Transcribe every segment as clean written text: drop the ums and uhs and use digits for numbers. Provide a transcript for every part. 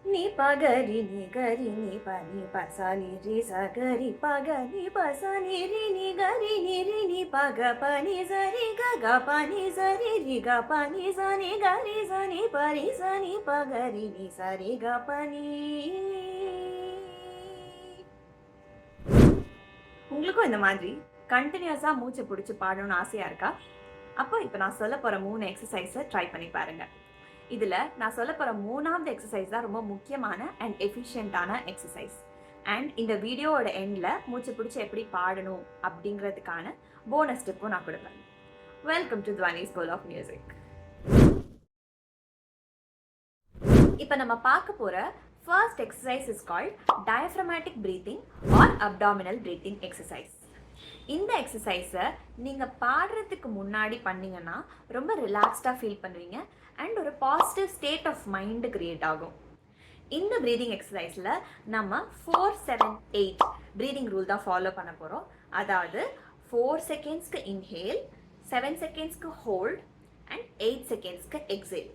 ni pagari ni gari ni pa ni pa sa ni ri sa gari paga ni pa sa ni ri ni gari ni ri ni paga pa ni sa ri ga ga pa ni sa ri ga pa ni sa ni ga ri sa ni pa ri sa ni pagari ni sa ri ga pa ni. உங்களுக்கும் இந்த மாதிரி கண்டினியூஸா மூச்சை பிடிச்சி பாடணும்னு ஆசையா இருக்கா? அப்போ இப்போ நான் சொல்ல போற 3 எக்ஸசைஸை ட்ரை பண்ணி பாருங்க. இதில் நான் சொல்ல போகிற 3வது எக்ஸசைஸ் தான் ரொம்ப முக்கியமான அண்ட் எஃபிஷியண்ட்டான எக்ஸசைஸ். அண்ட் இந்த வீடியோவோட எண்டில் மூச்சு பிடிச்சி எப்படி பாடணும் அப்படிங்கிறதுக்கான போனஸ் டிப்பும் நான் கொடுப்பேன். Welcome to Dhwani school of music. இப்போ நம்ம பார்க்க போகிற first exercise is called diaphragmatic breathing or abdominal breathing exercise. இந்த எக்ஸசைஸை நீங்கள் பாடுறதுக்கு முன்னாடி பண்ணிங்கன்னா ரொம்ப ரிலாக்ஸ்டாக ஃபீல் பண்ணுவீங்க அண்ட் ஒரு positive state of mind create ஆகும். இந்த ப்ரீதிங் எக்ஸசைஸில் நம்ம 4-7-8 ப்ரீதிங் ரூல் தான் ஃபாலோ பண்ண போகிறோம். அதாவது 4 செகண்ட்ஸ்க்கு இன்ஹேல், 7 செகண்ட்ஸ்க்கு ஹோல்ட் அண்ட் 8 செகண்ட்ஸ்க்கு எக்ஸேல்.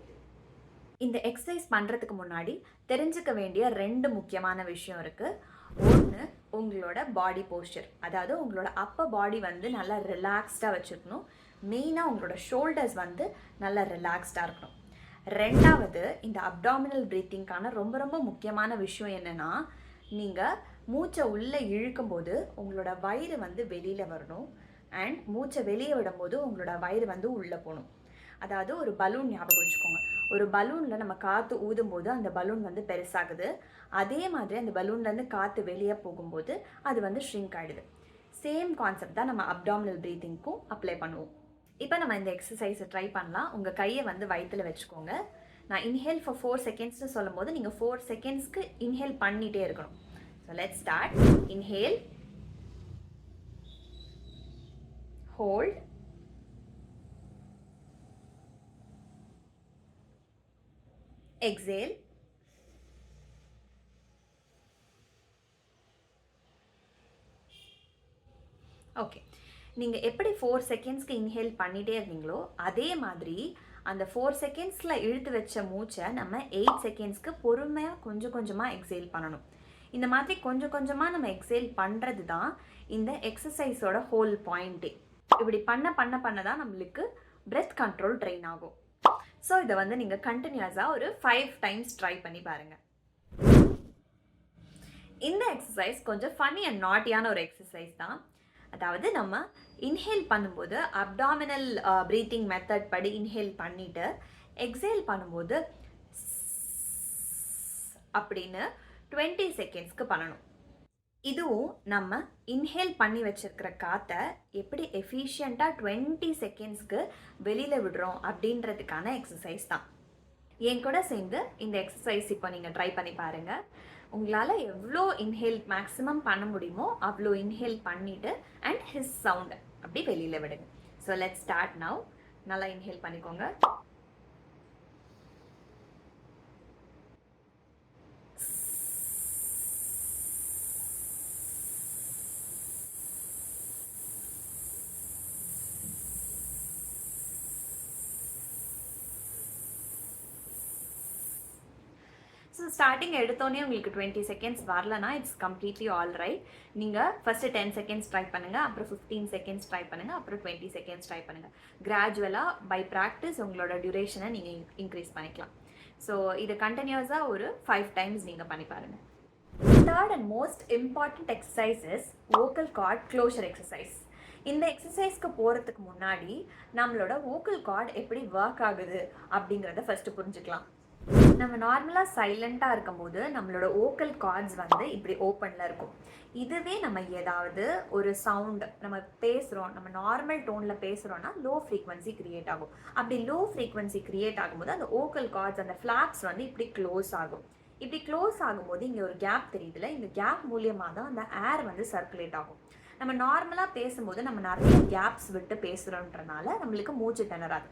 இந்த எக்ஸசைஸ் பண்ணுறதுக்கு முன்னாடி தெரிஞ்சுக்க வேண்டிய 2 முக்கியமான விஷயம் இருக்குது. ஒன்று, உங்களோட பாடி போஸ்டர், அதாவது உங்களோட அப்பர் பாடி வந்து நல்லா ரிலாக்ஸ்டாக வச்சுருக்கணும். மெயினாக உங்களோட ஷோல்டர்ஸ் வந்து நல்லா ரிலாக்ஸ்டாக இருக்கணும். 2வது, இந்த அப்டாமினல் ப்ரீத்திங்கான ரொம்ப ரொம்ப முக்கியமான விஷயம் என்னென்னா, நீங்கள் மூச்சை உள்ளே இழுக்கும்போது உங்களோட வயிறு வந்து வெளியில் வரணும் அண்ட் மூச்சை வெளியே விடும்போது உங்களோட வயிறு வந்து உள்ளே போகணும். அதாவது ஒரு பலூன் ஞாபகம் வச்சுக்கோங்க. ஒரு பலூனில் நம்ம காற்று ஊதும்போது அந்த பலூன் வந்து பெருசாகுது. அதே மாதிரி அந்த பலூன்லேருந்து காற்று வெளியே போகும்போது அது வந்து ஷ்ரிங்க் ஆகிடுது. சேம் கான்செப்ட் தான் நம்ம அப்டாமினல் ப்ரீத்திங்க்கும் அப்ளை பண்ணுவோம். இப்போ நம்ம இந்த எக்ஸசைஸை ட்ரை பண்ணலாம். உங்கள் கையை வந்து வயிற்றில் வச்சுக்கோங்க. நான் இன்ஹேல் ஃபார் 4 செகண்ட்ஸ்னு சொல்லும் போது நீங்கள் 4 செகண்ட்ஸ்க்கு இன்ஹேல் பண்ணிகிட்டே இருக்கணும். So let's start. Inhale, hold, exhale, okay. நீங்கள் எப்படி 4 செகண்ட்ஸ்க்கு இன்ஹேல் பண்ணிகிட்டே இருந்தீங்களோ அதே மாதிரி அந்த 4 செகண்ட்ஸில் இழுத்து வச்ச மூச்சை நம்ம 8 செகண்ட்ஸ்க்கு பொறுமையாக கொஞ்சம் கொஞ்சமாக எக்ஸேல் பண்ணணும். இந்த மாதிரி கொஞ்சம் கொஞ்சமாக நம்ம எக்ஸேல் பண்ணுறது தான் இந்த எக்ஸசைஸோட ஹோல் பாயிண்ட்டே. இப்படி பண்ண பண்ண பண்ண தான் நம்மளுக்கு பிரெத் கண்ட்ரோல் ட்ரெயின் ஆகும். ஸோ இதை வந்து நீங்கள் கண்டினியூஸாக ஒரு 5 டைம்ஸ் ட்ரை பண்ணி பாருங்கள். இந்த எக்ஸசைஸ் கொஞ்சம் ஃபன்னி அண்ட் நாட்டியான ஒரு எக்ஸசைஸ் தான். அதாவது நம்ம இன்ஹேல் பண்ணும்போது அப்டாமினல் ப்ரீத்திங் மெத்தட் படி இன்ஹேல் பண்ணிவிட்டு எக்ஸேல் பண்ணும்போது அப்படின்னு 20 செகண்ட்ஸ்க்கு பண்ணணும். இதுவும் நம்ம இன்ஹேல் பண்ணி வச்சிருக்கிற காற்றை எப்படி எஃபிஷியண்ட்டாக 20 செகண்ட்ஸ்க்கு வெளியில் விடுறோம் அப்படின்றதுக்கான எக்ஸசைஸ் தான். என் கூட சேர்ந்து இந்த எக்ஸசைஸ் இப்போ நீங்கள் ட்ரை பண்ணி பாருங்கள். உங்களால் எவ்வளோ இன்ஹேல் மேக்ஸிமம் பண்ண முடியுமோ அவ்வளோ இன்ஹேல் பண்ணிவிட்டு அண்ட் ஹிஸ் சவுண்ட் அப்படி வெளியில் விடுங்க. So let's start now. நல்லா இன்ஹேல் பண்ணிக்கோங்க. ஸோ ஸ்டார்டிங் எடுத்தோன்னே உங்களுக்கு 20 செகண்ட்ஸ் வரலனா இட்ஸ் கம்ப்ளீட்லி ஆல் ரைட். நீங்கள் ஃபஸ்ட்டு 10 செகண்ட்ஸ் ட்ரை பண்ணுங்கள், அப்புறம் 15 செகண்ட்ஸ் ட்ரை பண்ணுங்கள், அப்புறம் 20 செகண்ட்ஸ் ட்ரை பண்ணுங்கள். கிராஜுவலாக பை ப்ராக்டிஸ் உங்களோட டியூரேஷனை நீங்கள் இன்க்ரீஸ் பண்ணிக்கலாம். ஸோ இது கண்டினியூஸாக ஒரு 5 டைம்ஸ் நீங்கள் பண்ணி பாருங்கள். Third and most important exercise is vocal card closure exercise. இந்த எக்ஸசைஸ்க்கு போகிறதுக்கு முன்னாடி நம்மளோட வோக்கல் கார்ட் எப்படி ஒர்க் ஆகுது அப்படிங்கிறத ஃபஸ்ட்டு புரிஞ்சுக்கலாம். நம்ம நார்மலாக சைலண்ட்டாக இருக்கும்போது நம்மளோட வோக்கல் கார்ட்ஸ் வந்து இப்படி ஓப்பனில் இருக்கும். இதுவே நம்ம ஏதாவது ஒரு சவுண்ட் நம்ம பேசுகிறோம், நம்ம நார்மல் டோனில் பேசுகிறோன்னா லோ ஃப்ரீக்வன்சி க்ரியேட் ஆகும். அப்படி லோ ஃப்ரீக்வன்சி க்ரியேட் ஆகும்போது அந்த வோக்கல் கார்ட்ஸ் அந்த ஃப்ளாப்ஸ் வந்து இப்படி க்ளோஸ் ஆகும். இப்படி க்ளோஸ் ஆகும்போது இங்கே ஒரு கேப் தெரியுதுல, இந்த கேப் மூலியமாக தான் அந்த ஏர் வந்து சர்க்குலேட் ஆகும். நம்ம நார்மலாக பேசும்போது நம்ம நிறைய கேப்ஸ் விட்டு பேசுகிறோன்றனால நம்மளுக்கு மூச்சு திணறாது.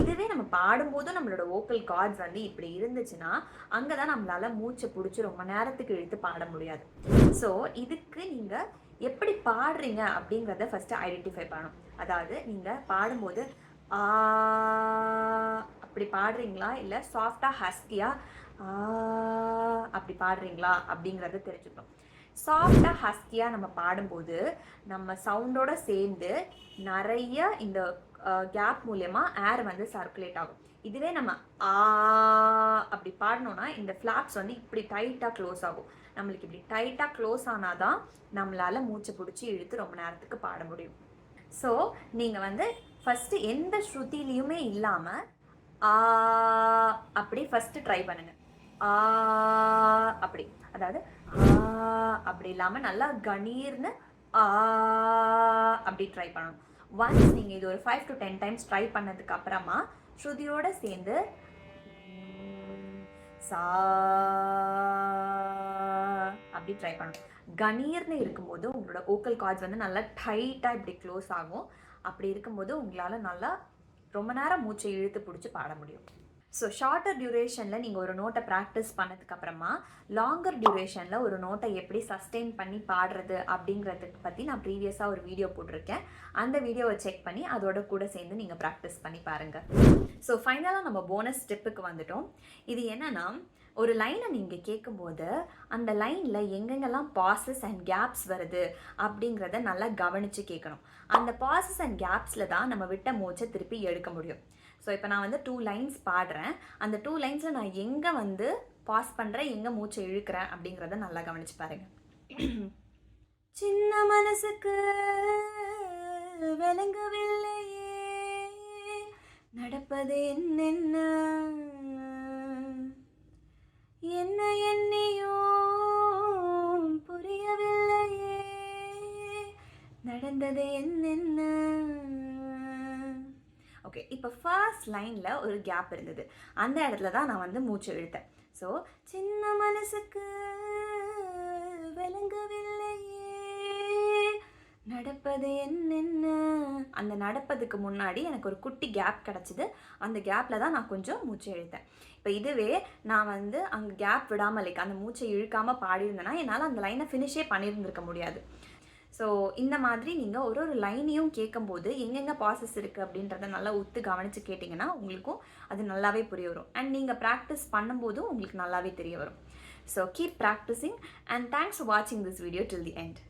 இதுவே நம்ம பாடும்போதும் நம்மளோட வோக்கல் கார்ட்ஸ் வந்து இப்படி இருந்துச்சுன்னா அங்கே தான் நம்மளால் மூச்சை பிடிச்சி ரொம்ப நேரத்துக்கு இழுத்து பாட முடியாது. ஸோ இதுக்கு நீங்கள் எப்படி பாடுறீங்க அப்படிங்கிறத ஃபஸ்ட்டு ஐடென்டிஃபை பண்ணணும். அதாவது நீங்கள் பாடும்போது அப்படி பாடுறீங்களா, இல்லை சாஃப்டாக ஹஸ்கியாக அப்படி பாடுறீங்களா அப்படிங்கிறத தெரிஞ்சுக்கணும். சாஃப்டாக ஹஸ்கியாக நம்ம பாடும்போது நம்ம சவுண்டோட சேர்ந்து நிறைய இந்த கேப் மூலயமா ஏர் வந்து சர்க்குலேட் ஆகும். இதுவே நம்ம அப்படி பாடணும்னா இந்த ஃப்ளாப்ஸ் வந்து இப்படி டைட்டாக க்ளோஸ் ஆகும். நம்மளுக்கு இப்படி டைட்டாக க்ளோஸ் ஆனால் தான் நம்மளால் மூச்சை பிடிச்சி இழுத்து ரொம்ப நேரத்துக்கு பாட முடியும். ஸோ நீங்கள் வந்து ஃபஸ்ட்டு எந்த ஸ்ருதிலையுமே இல்லாமல் அப்படி ஃபஸ்ட்டு ட்ரை பண்ணுங்க. அப்படி, அதாவது அப்படி இல்லாமல் நல்லா கணீர்னு அப்படி ட்ரை பண்ணணும். ஒன்ஸ் நீங்கள் இது ஒரு 5 to 10 டைம்ஸ் ட்ரை பண்ணதுக்கு அப்புறமா ஸ்ருதியோட சேர்ந்து சா அப்படி ட்ரை பண்ணணும். கணீர்னு இருக்கும்போது உங்களோட ஓக்கல் கார்ட்ஸ் வந்து நல்லா டைட்டாக இப்படி க்ளோஸ் ஆகும். அப்படி இருக்கும்போது உங்களால் நல்லா ரொம்ப நேரம் மூச்சை இழுத்து பிடிச்சி பாட முடியும். ஸோ ஷார்ட்டர் டியூரேஷனில் நீங்கள் ஒரு நோட்டை ப்ராக்டிஸ் பண்ணதுக்கப்புறமா லாங்கர் டியூரேஷனில் ஒரு நோட்டை எப்படி சஸ்டெயின் பண்ணி பாடுறது அப்படிங்கிறதுக்கு பற்றி நான் ப்ரீவியஸாக ஒரு வீடியோ போட்டிருக்கேன். அந்த வீடியோவை செக் பண்ணி அதோட கூட சேர்ந்து நீங்கள் ப்ராக்டிஸ் பண்ணி பாருங்கள். ஸோ ஃபைனலாக நம்ம போனஸ் ஸ்டெப்புக்கு வந்துட்டோம். இது என்னென்னா, ஒரு லைனை நீங்கள் கேட்கும்போது அந்த லைனில் எங்கெங்கெல்லாம் பாசஸ் அண்ட் கேப்ஸ் வருது அப்படிங்கிறத நல்லா கவனித்து கேட்கணும். அந்த பாசஸ் அண்ட் கேப்ஸில் தான் நம்ம விட்ட மூச்சை திருப்பி எடுக்க முடியும். ஸோ இப்போ நான் வந்து 2 லைன்ஸ் பாடுறேன். அந்த 2 லைன்ஸில் நான் எங்கே வந்து பாஸ் பண்ணுறேன், எங்கே மூச்சை இழுக்கிறேன் அப்படிங்கிறத நல்லா கவனிச்சு பாருங்கள். சின்ன மனசுக்கு விளங்கவில்லையே நடப்பது என்னென்ன, என்ன எண்ணியோ புரியவில்லையே நடந்தது என்னென்ன. ஓகே, இப்போ ஃபர்ஸ்ட் லைனில் ஒரு கேப் இருந்தது. அந்த இடத்துல தான் நான் வந்து மூச்சு இழுத்தேன். ஸோ சின்ன மனசுக்கு விளங்கவில்லையே நடப்பது என்னென்ன, அந்த நடப்பதுக்கு முன்னாடி எனக்கு ஒரு குட்டி கேப் கிடச்சிது. அந்த கேப்பில் தான் நான் கொஞ்சம் மூச்சை இழுத்தேன். இப்போ இதுவே நான் வந்து அங்கே கேப் விடாமல் அந்த மூச்சை இழுக்காமல் பாடியிருந்தேன்னா என்னால் அந்த லைனை ஃபினிஷே பண்ணியிருந்திருக்க முடியாது. ஸோ இந்த மாதிரி நீங்கள் ஒரு லைனையும் கேட்கும்போது எங்கெங்கே பாசஸ் இருக்குது அப்படின்றத நல்லா ஒத்து கவனித்து கேட்டிங்கன்னா உங்களுக்கும் அது நல்லாவே புரிய வரும். அண்ட் நீங்கள் ப்ராக்டிஸ் பண்ணும்போதும் உங்களுக்கு நல்லாவே தெரிய வரும். So keep practising and thanks for வாட்சிங் this video till the end.